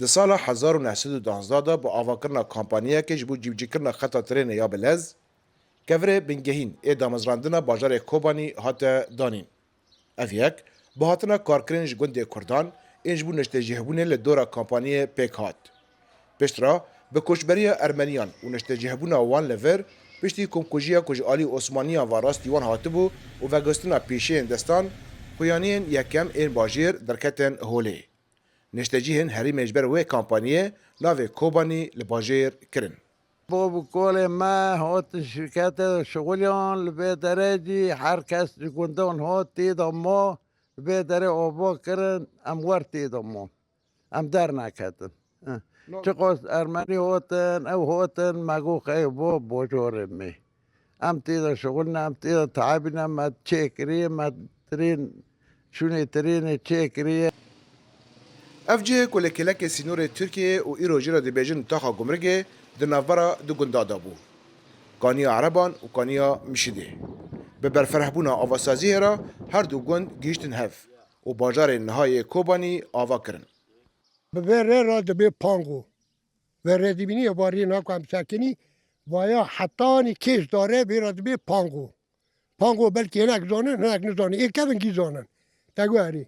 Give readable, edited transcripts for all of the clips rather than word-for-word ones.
Di sala 1912 da bi avakirina kampanyayekê ji bo cîvcîkirina xeta trênê ya Bilez, kevirê bingehîn ê damezrandina bajarê Kobanî hate danîn. Ev yek, bi hatina karkirên ji gundê Kurdan ên ji bo neştecîhbûnê li dora kampanyayê pêk hat. Piştre, bi koçberiya Ermeniyan û neştecîhbûna wan li vir, piştî komkujiya ku ji alî Osmaniyan ve rastî wan hatibû û vegistina pêşeyên destan, xuyaniyên yekem ên bajêr derketin holê. Neştecîhên herîmê ji ber wê kampanyayê navê Kobanî li bajêr kirin. بو كل ما هوت الشركات شغلهم لبيدرجي حركس يكون هوت تيضمو لبيدري أبو كرن أمور تيضمو أم دارنا كاتن تقص أرماني هوتن أو هوتن ماجو خيبو بوجورمي أم تيضا شغلنا أم تيضا تعبنا ما تشيكري ما ترين شوني ترين تشيكري Ev cihê ku li kêlekê sînorê Tirkiyeyê û îro jî re dibêjin taxa gumrikê di navbera du gundan da bû. Kaniya Ereban û kaniya Mişîdê. Bi berferhbûna avasaziyê re her du gund gihîştin hev û bajarên nihayê Kobanî ava kirin. Bi vê rê re dibe pango. Ve rêdibîniya bariyê nakom sekinî vaya hetanî kêş dare vê re dibe pango. Pango belkî hinek zanin hinek nizanin. Ê kevin gî zanin. Te guherî.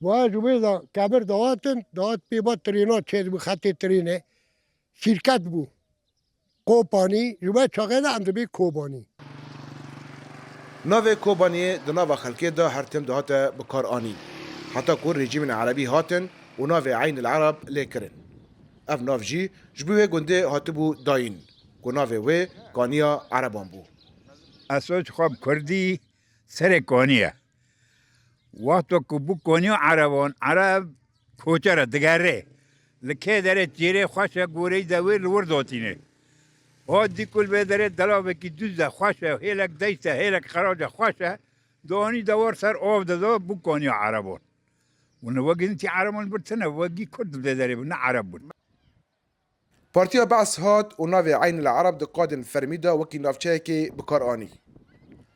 Vaya ji wê de kebir dahatin, dahat pêba trêna çêz bû xetê trênê. Şîrket bû. Kobanî ji we çaxê de em dibe Kobanî. Navê Kobaniyê di nava xelkê de her tim dihate bikar anîn. Heta ku rejîmên Erebî hatin û navê Eyn el Ereb lê kirin. Ev nav jî ji bo wê gundê hatibû dayîn ku navê wê Kaniya Ereban bû. اساس خواب کردی سر کانیه وقتی که بو کانیو عربان عرب کوچره دگره لکه داره جیره خوشه گوری دوی لور داتینه ها دی کل به داره دلاوه کی دوزه خوشه هیلک دیسته هیلک خراج خوشه دانی دوار سر آف دادا بو کانیو عربان و نواگی نتی عربان برتنه واگی کرد داره نه عرب بود Partiya Beas hat û navê Eyn el Ereb di qadên fermî de wekî navçeyekê bikar anî.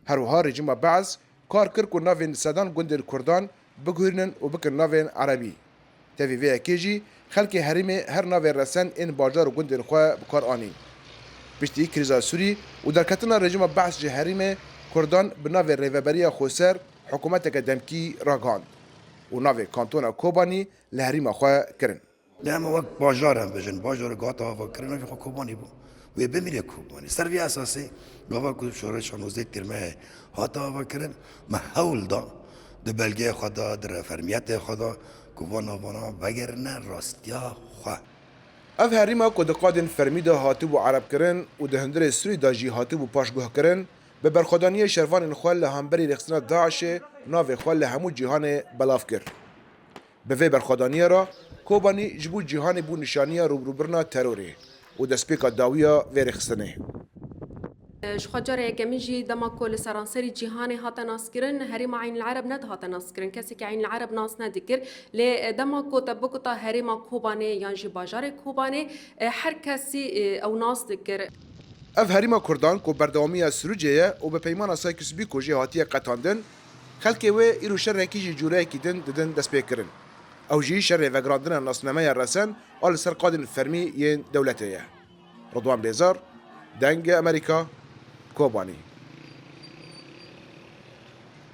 Herwiha rejîma Beas kar kir ku navên sedan gundên Kurdan biguhîrinin û bikin navên Erebî. Tevî vê yekê jî xelkê herîmê her navê resen ên bajar û gundên xwe bikar anîn. Piştî krîza Sûrî û derketina rejîma Beas ji herîmê Kurdan bi navê Rêveberiya Xweser hikûmeteke demkî ragihand û navê kantona Kobanî li herîma xwe kirin. لما وقت باجار هم بجن باجار قاطع هوا كرنا في كوباني بو وبملي كوباني سرفي اساسي قوا كل شورش شنوزه ترمه هاتا هوا كرن ما حول دا ده بلگه خدا در فرمیت خدا کوبانا بانا وگرنه راستیا خوا Ev herîma ku di qadên fermî de hatibû Ereb kirin û di hundirê Sûrî de jî hatibû paşguh kirin, bi berxwedaniyê şervanên xwe li hemberî rêxistina Daişê navê xwe li hemû cîhanê belav kir. Bi vê berxwedaniyê re Kobanî ji bo cîhanê bû nîşaniya rûbirûbirina terorê û destpêka dawiya vê rêxistinê. شخجار یکمی جی دما کل سرانسری جهانی هات ناسکرن هریم عین العرب ند هات ناسکرن کسی که عین العرب ناس ندکر ل دما کوت بکتا هریم کوبانه یانجی باجار کوبانه هر کسی او ناس دکر. Ev herîma Kurdan ku berdewamiya Sirûceyê û bi peymana Saykûsbî ku jî hatiye qetandin, xelkê wê îro şerrekî jî cûreyekî din didin destpêkirin. Ew jî şerê vegerandina nasnameya resen a li ser qadên fermî yên dewletê ye. Ridwan Bêzar, Dengê Amerîka, Kobanî.